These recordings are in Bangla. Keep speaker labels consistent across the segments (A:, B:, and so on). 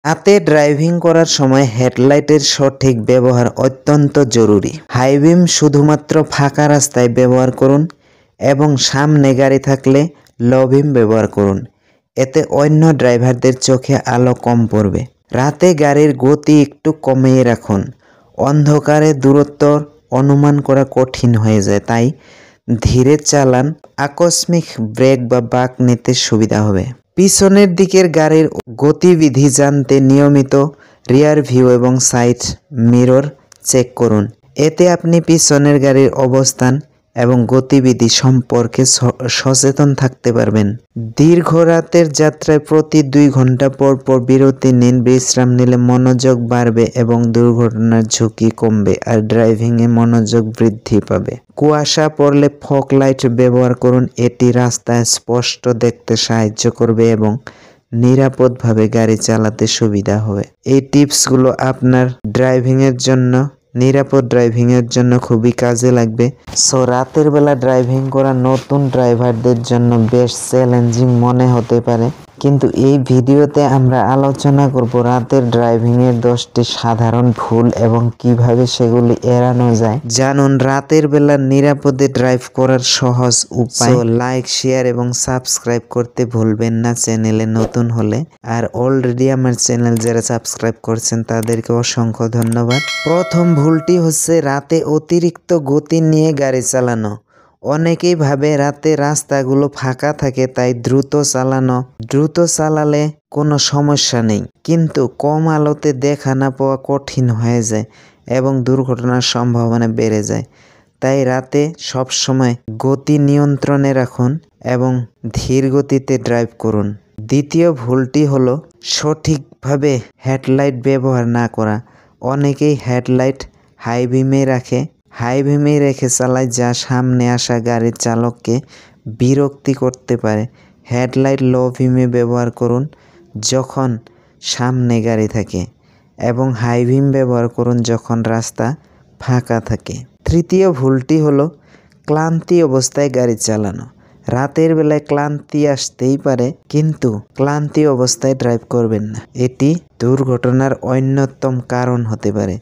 A: রাতে ড্রাইভিং করার সময় হেডলাইটের সঠিক ব্যবহার অত্যন্ত জরুরি। হাই বিম শুধুমাত্র ফাঁকা রাস্তায় ব্যবহার করুন এবং সামনে গাড়ি থাকলে লো বিম ব্যবহার করুন। এতে অন্য ড্রাইভারদের চোখে আলো কম পড়বে। রাতে গাড়ির গতি একটু কমিয়ে রাখুন। অন্ধকারে দূরত্ব অনুমান করা কঠিন হয়ে যায়, তাই ধীরে চালান। আকস্মিক ব্রেক বা বাঁক নিতে সুবিধা হবে। পিছনের দিকের গাড়ির গতিবিধি জানতে নিয়মিত রিয়ার ভিউ এবং সাইড মিরর চেক করুন। এতে আপনি পিছনের গাড়ির অবস্থান এবং গতিবিধি সম্পর্কে সচেতন থাকতে পারবেন। দীর্ঘ রাতের যাত্রায় প্রতি 2 ঘন্টা পর পর বিরতি নিন। বিশ্রাম নিলে মনোযোগ বাড়বে এবং দুর্ঘটনার ঝুঁকি কমবে আর ড্রাইভিংয়ে মনোযোগ বৃদ্ধি পাবে। কুয়াশা পড়লে ফগ লাইট ব্যবহার করুন। এটি রাস্তায় স্পষ্ট দেখতে সাহায্য করবে এবং নিরাপদভাবে গাড়ি চালাতে সুবিধা হবে। এই টিপসগুলো আপনার নিরাপদ ড্রাইভিংয়ের জন্য খুবই কাজে লাগবে। সো রাতের বেলা ড্রাইভিং করা নতুন ড্রাইভারদের জন্য বেশ চ্যালেঞ্জিং মনে হতে পারে, কিন্তু এই ভিডিওতে আমরা আলোচনা করব রাতের ড্রাইভিংয়ের 10টি সাধারণ ভুল এবং কিভাবে সেগুলি এড়ানো যায়। জানুন রাতের বেলা নিরাপদে ড্রাইভ করার সহজ উপায়। লাইক, শেয়ার এবং সাবস্ক্রাইব করতে ভুলবেন না চ্যানেলে নতুন হলে। আর অলরেডি আমার চ্যানেল যারা সাবস্ক্রাইব করছেন তাদেরকে অসংখ্য ধন্যবাদ। প্রথম ভুলটি হচ্ছে রাতে অতিরিক্ত গতি নিয়ে গাড়ি চালানো। অনেকেই ভাবে রাতে রাস্তাগুলো ফাঁকা থাকে তাই দ্রুত চালালে কোনো সমস্যা নেই, কিন্তু কম আলোতে দেখা না পাওয়া কঠিন হয়ে যায় এবং দুর্ঘটনার সম্ভাবনা বেড়ে যায়। তাই রাতে সবসময় গতি নিয়ন্ত্রণে রাখুন এবং ধীর গতিতে ড্রাইভ করুন। দ্বিতীয় ভুলটি হলো সঠিকভাবে হেডলাইট ব্যবহার না করা। অনেকেই হেডলাইট হাই বিমে রেখে চালায়, যা সামনে আসা গাড়ির চালককে বিরক্তি করতে পারে। হেডলাইট লো বিমে ব্যবহার করুন যখন সামনে গাড়ি থাকে এবং হাই বিম ব্যবহার করুন যখন রাস্তা ফাঁকা থাকে। তৃতীয় ভুলটি হলো ক্লান্তি অবস্থায় গাড়ি চালানো। রাতের বেলায় ক্লান্তি আসতেই পারে, কিন্তু ক্লান্তি অবস্থায় ড্রাইভ করবেন না। এটি দুর্ঘটনার অন্যতম কারণ হতে পারে।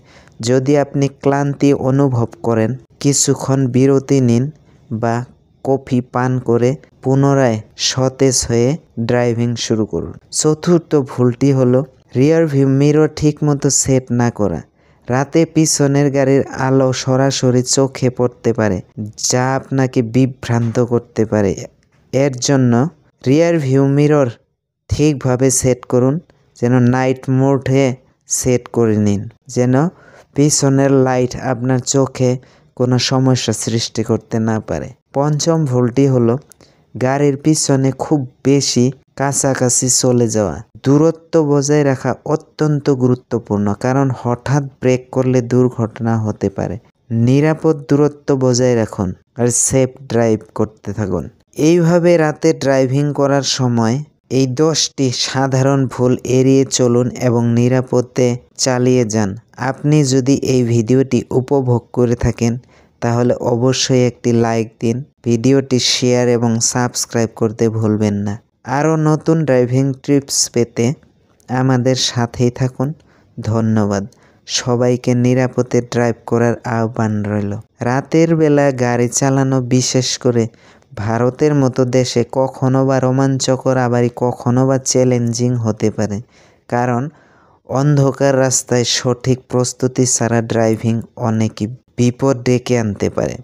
A: যদি আপনি ক্লান্তি অনুভব করেন, কিছুক্ষণ বিরতি নিন বা কফি পান করে পুনরায় সতেজ হয়ে ড্রাইভিং শুরু করুন। চতুর্থ ভুলটি হলো রিয়ার ভিউ মিরর ঠিকমতো সেট না করা। রাতে পিছনের গাড়ির আলো সরাসরি চোখে পড়তে পারে, যা আপনাকে বিভ্রান্ত করতে পারে। এর জন্য রিয়ার ভিউ মিরর ঠিকভাবে সেট করুন, যেন নাইট মোডে সেট করে নিন, যেন পিছনের লাইট আপনার চোখে কোনো সমস্যা সৃষ্টি করতে না পারে। পঞ্চম ভুলটি হলো গাড়ির পিছনে খুব বেশি কাছাকাছি চলে যাওয়া। দূরত্ব বজায় রাখা অত্যন্ত গুরুত্বপূর্ণ, কারণ হঠাৎ ব্রেক করলে দুর্ঘটনা হতে পারে। নিরাপদ দূরত্ব বজায় রাখুন আর সেফ ড্রাইভ করতে থাকুন। এইভাবে রাতে ড্রাইভিং করার সময় এই 10টি সাধারণ ভুল এড়িয়ে চলুন এবং নিরাপদে চালিয়ে যান। আপনি যদি এই ভিডিওটি উপভোগ করে থাকেন তাহলে অবশ্যই একটি লাইক দিন, ভিডিওটি শেয়ার এবং সাবস্ক্রাইব করতে ভুলবেন না। আরও নতুন ড্রাইভিং টিপস পেতে আমাদের সাথেই থাকুন। ধন্যবাদ। সবাইকে নিরাপদে ড্রাইভ করার আহ্বান রইল। রাতের বেলা গাড়ি চালানো, বিশেষ করে ভারতের মতো দেশে, কখনো বা রোমাঞ্চকর আবার কখনো বা চ্যালেঞ্জিং হতে পারে, কারণ অন্ধকার রাস্তায় সঠিক প্রস্তুতি ছাড়া ড্রাইভিং অনেক বিপদ ডেকে আনতে পারে।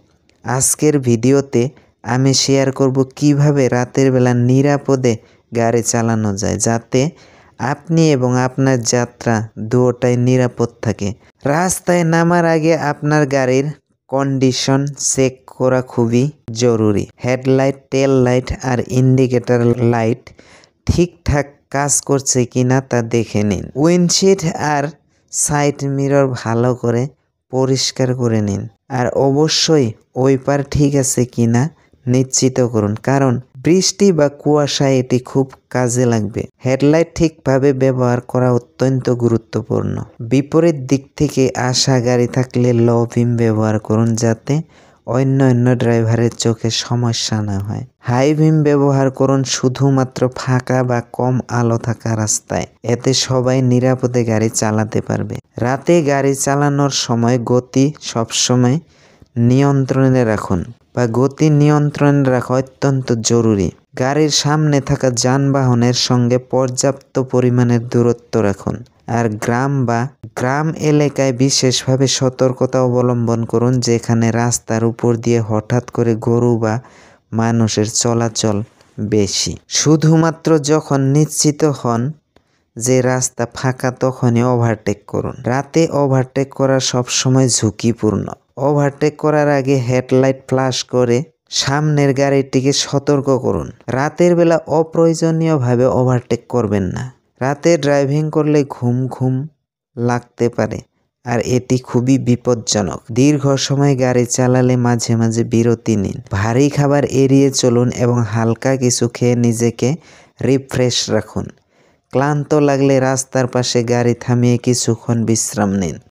A: আজকের ভিডিওতে আমি শেয়ার করব কিভাবে রাতের বেলা নিরাপদে গাড়ি চালানো যায়, যাতে আপনি এবং আপনার যাত্রা দুটোটাই নিরাপদ থাকে। রাস্তায় নামার আগে আপনার গাড়ির কন্ডিশন চেক করা খুবই জরুরি। হেডলাইট, টেল লাইট আর ইন্ডিকেটর লাইট ঠিকঠাক কাজ করছে কিনা তা দেখে নিন। উইন্ডশিল্ড আর সাইড মিরর ভালো করে পরিষ্কার করে নিন, আর অবশ্যই ওয়াইপার ঠিক আছে কিনা নিশ্চিত করুন, কারণ বৃষ্টি বা কুয়াশায় এটি খুব কাজে লাগবে। হেডলাইট ঠিকভাবে ব্যবহার করা অত্যন্ত গুরুত্বপূর্ণ। বিপরীত দিক থেকে আসা গাড়ি থাকলে লো বিম ব্যবহার করুন, যাতে অন্য ড্রাইভারের চোখে সমস্যা না হয়। হাই বিম ব্যবহার করুন শুধুমাত্র ফাঁকা বা কম আলো থাকা রাস্তায়, এতে সবাই নিরাপদে গাড়ি চালাতে পারবে। রাতে গাড়ি চালানোর সময় গতি সবসময় নিয়ন্ত্রণে রাখুন বা গতি নিয়ন্ত্রণে রাখা অত্যন্ত জরুরি। গাড়ির সামনে থাকা যানবাহনের সঙ্গে পর্যাপ্ত পরিমাণের দূরত্ব রাখুন। আর গ্রাম এলাকায় বিশেষভাবে সতর্কতা অবলম্বন করুন, যেখানে রাস্তার উপর দিয়ে হঠাৎ করে গরু বা মানুষের চলাচল বেশি। শুধুমাত্র যখন নিশ্চিত হন যে রাস্তা ফাঁকা তখনই ওভারটেক করুন। রাতে ওভারটেক করা সবসময় ঝুঁকিপূর্ণ। ওভারটেক করার আগে হেডলাইট ফ্ল্যাশ করে সামনের গাড়িটিকে সতর্ক করুন। রাতের বেলা অপ্রয়োজনীয়ভাবে ওভারটেক করবেন না। রাতে ড্রাইভিং করলে ঘুম লাগতে পারে আর এটি খুবই বিপজ্জনক। দীর্ঘ সময় গাড়ি চালালে মাঝে মাঝে বিরতি নিন। ভারী খাবার এড়িয়ে চলুন এবং হালকা কিছু খেয়ে নিজেকে রিফ্রেশ রাখুন। ক্লান্ত লাগলে রাস্তার পাশে গাড়ি থামিয়ে কিছুক্ষণ বিশ্রাম নিন।